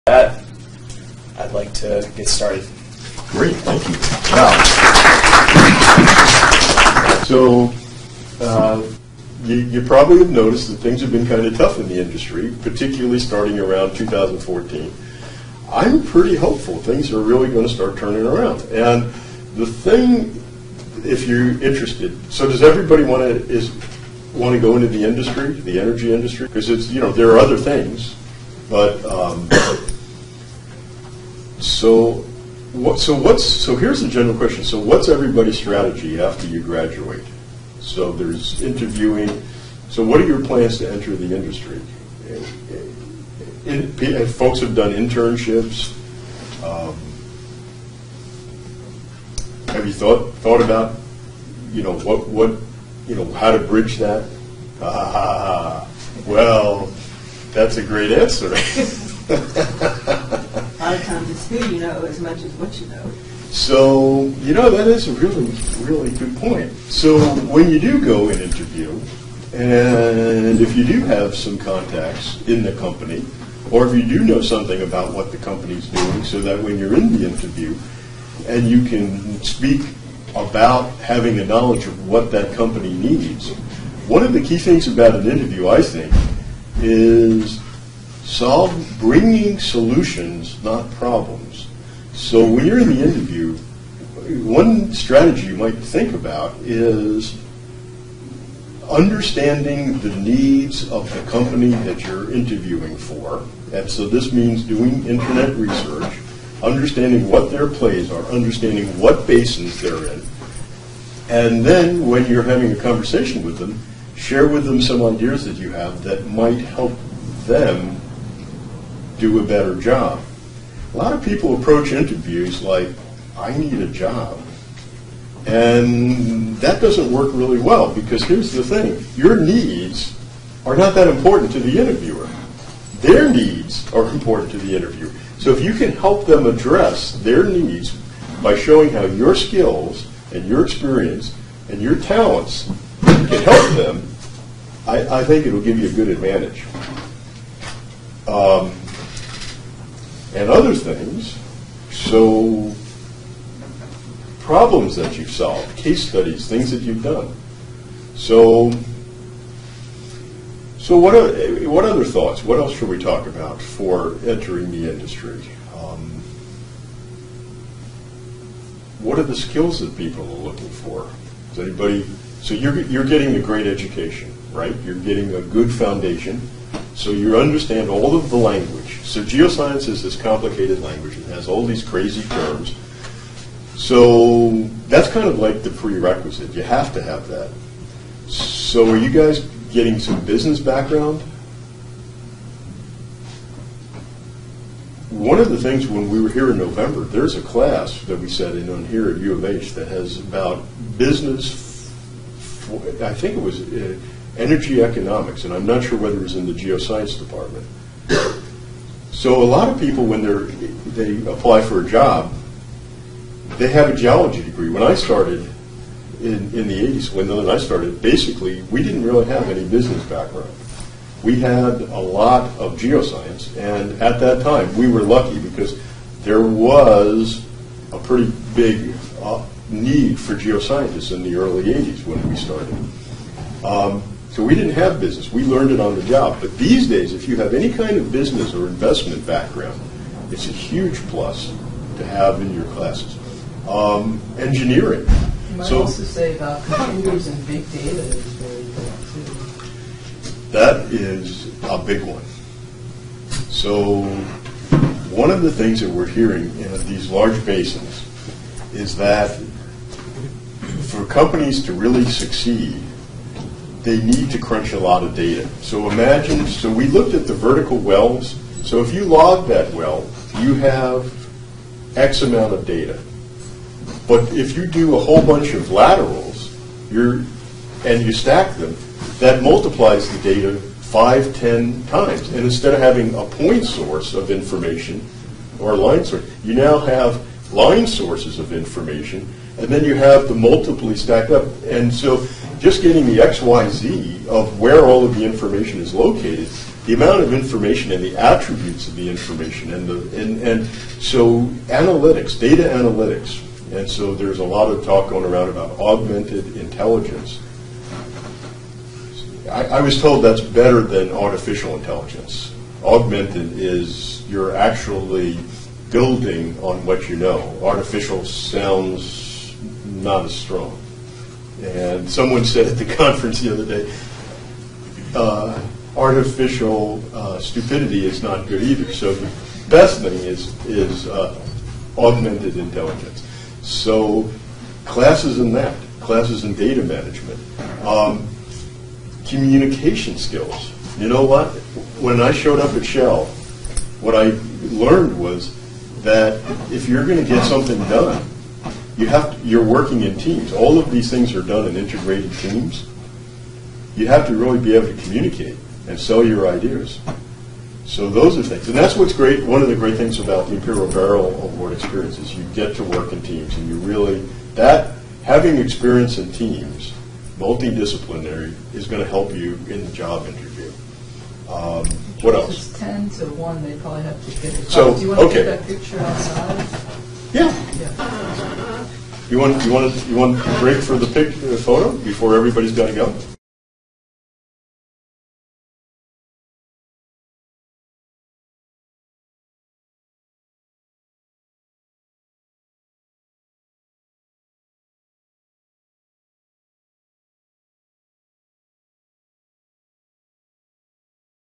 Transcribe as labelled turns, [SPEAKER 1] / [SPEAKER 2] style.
[SPEAKER 1] that, I'd like to get started.
[SPEAKER 2] Great, thank you. Wow. So, you probably have noticed that things have been kind of tough in the industry, particularly starting around 2014. I'm pretty hopeful things are really going to start turning around. And the thing, if you're interested, so does everybody want to go into the industry, the energy industry? Because it's, there are other things, but so here's the general question. So what's everybody's strategy after you graduate? So there's interviewing. So what are your plans to enter the industry? Folks have done internships. Have you thought about, how to bridge that? Well, that's a great answer.
[SPEAKER 3] A lot of times it's who you know as much as what you know.
[SPEAKER 2] So, that is a really, really good point. So when you do go and interview, and if you do have some contacts in the company, or if you do know something about what the company's doing, so that when you're in the interview and you can speak about having a knowledge of what that company needs, one of the key things about an interview, I think, is bringing solutions, not problems. So when you're in the interview, one strategy you might think about is understanding the needs of the company that you're interviewing for. And so this means doing internet research, understanding what their plays are, understanding what basins they're in, and then when you're having a conversation with them, share with them some ideas that you have that might help them do a better job. A lot of people approach interviews like, I need a job. And that doesn't work really well, because here's the thing. Your needs are not that important to the interviewer. Their needs are important to the interviewer. So if you can help them address their needs by showing how your skills and your experience and your talents can help them, I think it'll give you a good advantage. And other things, so problems that you've solved, case studies, things that you've done. So what other thoughts? What else should we talk about for entering the industry? What are the skills that people are looking for? Is anybody? So you're getting a great education, right? You're getting a good foundation. So you understand all of the language. So geoscience is this complicated language. It has all these crazy terms. So that's kind of like the prerequisite. You have to have that. So are you guys getting some business background? One of the things when we were here in November, there's a class that we sat in on here at U of H that has about business, I think it was energy economics, and I'm not sure whether it was in the geoscience department. So a lot of people, when they apply for a job, they have a geology degree. When I started in the 80s, when I started, basically we didn't really have any business background. We had a lot of geoscience, and at that time we were lucky because there was a pretty big need for geoscientists in the early 80s when we started. So we didn't have business. We learned it on the job. But these days, if you have any kind of business or investment background, it's a huge plus to have in your classes. Engineering.
[SPEAKER 3] You might also say about computers and big data is very important too.
[SPEAKER 2] That is a big one. So one of the things that we're hearing in these large basins is that for companies to really succeed, they need to crunch a lot of data. So imagine, so we looked at the vertical wells. So if you log that well, you have X amount of data. But if you do a whole bunch of laterals, and you stack them, that multiplies the data 5, 10 times. And instead of having a point source of information or a line source, you now have line sources of information, and then you have the multiply stacked up. And so just getting the XYZ of where all of the information is located the amount of information and the attributes of the information, and so analytics, data analytics, and so there's a lot of talk going around about augmented intelligence. I was told that's better than artificial intelligence. Augmented is you're actually building on what you know. Artificial sounds not as strong. And someone said at the conference the other day, artificial stupidity is not good either. So the best thing is augmented intelligence. So classes in that, classes in data management, communication skills. You know what? When I showed up at Shell, what I learned was that if you're going to get something done, you're working in teams. All of these things are done in integrated teams. You have to really be able to communicate and sell your ideas. So those are things. And that's what's great. One of the great things about the Imperial Barrel Award experience is you get to work in teams, and you really, having experience in teams, multidisciplinary, is going to help you in the job interview. What else?
[SPEAKER 4] It's 10 to 1. They probably have to get it.
[SPEAKER 2] So,
[SPEAKER 4] do you want to
[SPEAKER 2] okay.
[SPEAKER 4] get that picture outside?
[SPEAKER 2] Yeah. You want to break for the photo before everybody's got to go?